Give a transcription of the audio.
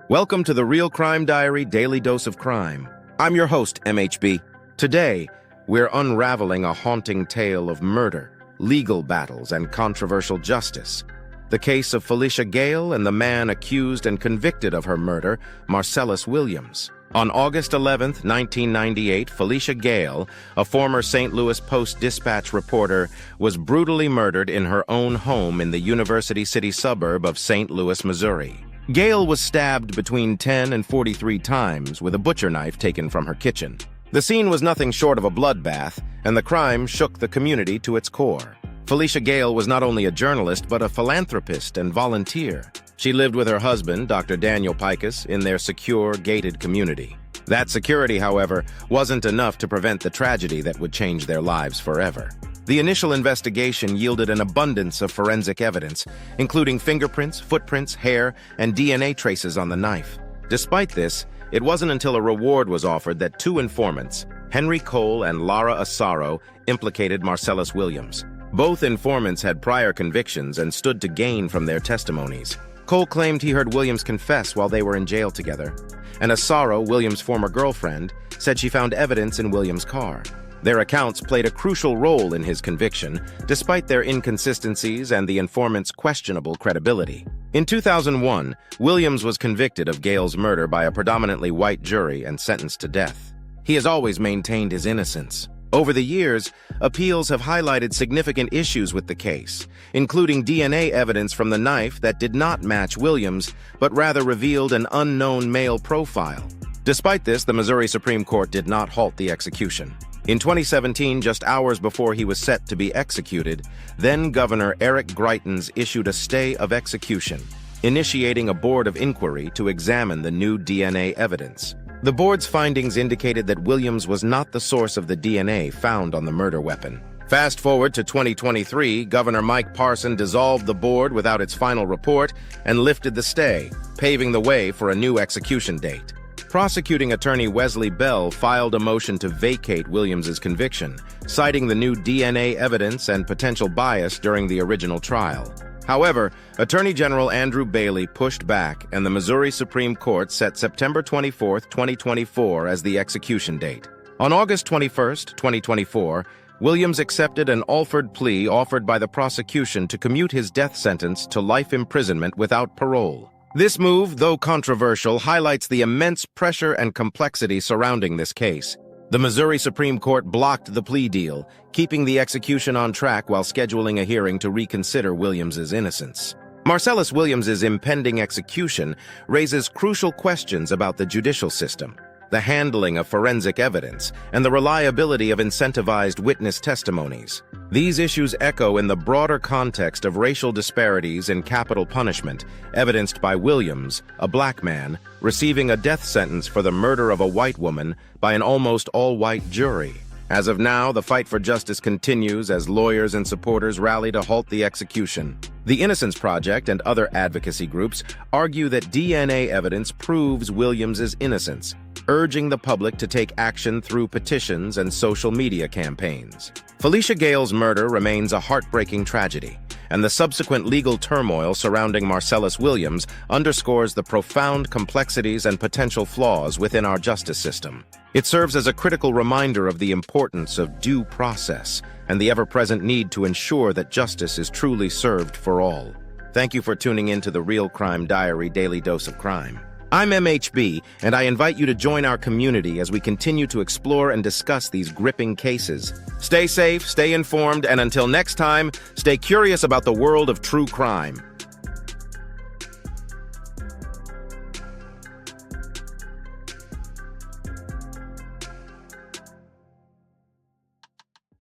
Welcome to the Real Crime Diary Daily Dose of Crime. I'm your host, MHB. Today, we're unraveling a haunting tale of murder, legal battles, and controversial justice. The case of Felicia Gayle and the man accused and convicted of her murder, Marcellus Williams. On August 11, 1998, Felicia Gayle, a former St. Louis Post-Dispatch reporter, was brutally murdered in her own home in the University City suburb of St. Louis, Missouri. Gayle was stabbed between 10 and 43 times with a butcher knife taken from her kitchen. The scene was nothing short of a bloodbath, and the crime shook the community to its core. Felicia Gayle was not only a journalist but a philanthropist and volunteer. She lived with her husband, Dr. Daniel Pikus, in their secure, gated community. That security, however, wasn't enough to prevent the tragedy that would change their lives forever. The initial investigation yielded an abundance of forensic evidence, including fingerprints, footprints, hair, and DNA traces on the knife. Despite this, it wasn't until a reward was offered that two informants, Henry Cole and Lara Asaro, implicated Marcellus Williams. Both informants had prior convictions and stood to gain from their testimonies. Cole claimed he heard Williams confess while they were in jail together, and Asaro, Williams' former girlfriend, said she found evidence in Williams' car. Their accounts played a crucial role in his conviction, despite their inconsistencies and the informant's questionable credibility. In 2001, Williams was convicted of Gayle's murder by a predominantly white jury and sentenced to death. He has always maintained his innocence. Over the years, appeals have highlighted significant issues with the case, including DNA evidence from the knife that did not match Williams, but rather revealed an unknown male profile. Despite this, the Missouri Supreme Court did not halt the execution. In 2017, just hours before he was set to be executed, then-Governor Eric Greitens issued a stay of execution, initiating a board of inquiry to examine the new DNA evidence. The board's findings indicated that Williams was not the source of the DNA found on the murder weapon. Fast forward to 2023, Governor Mike Parsons dissolved the board without its final report and lifted the stay, paving the way for a new execution date. Prosecuting attorney Wesley filed a motion to vacate Williams's conviction, citing the new DNA evidence and potential bias during the original trial. However, Attorney General Andrew Bailey pushed back, and the Missouri Supreme Court set September 24, 2024 as the execution date. On August 21, 2024, Williams accepted an Alfred plea offered by the prosecution to commute his death sentence to life imprisonment without parole. This move, though controversial, highlights the immense pressure and complexity surrounding this case. The Missouri Supreme Court blocked the plea deal, keeping the execution on track while scheduling a hearing to reconsider Williams's innocence. Marcellus Williams's impending execution raises crucial questions about the judicial system, the handling of forensic evidence, and the reliability of incentivized witness testimonies. These issues echo in the broader context of racial disparities in capital punishment, evidenced by Williams, a black man, receiving a death sentence for the murder of a white woman by an almost all-white jury. As of now, the fight for justice continues as lawyers and supporters rally to halt the execution. The Innocence Project and other advocacy groups argue that DNA evidence proves Williams's innocence, urging the public to take action through petitions and social media campaigns. Felicia Gayle's murder remains a heartbreaking tragedy, and the subsequent legal turmoil surrounding Marcellus Williams underscores the profound complexities and potential flaws within our justice system. It serves as a critical reminder of the importance of due process and the ever-present need to ensure that justice is truly served for all. Thank you for tuning in to the Real Crime Diary Daily Dose of Crime. I'm MHB, and I invite you to join our community as we continue to explore and discuss these gripping cases. Stay safe, stay informed, and until next time, stay curious about the world of true crime.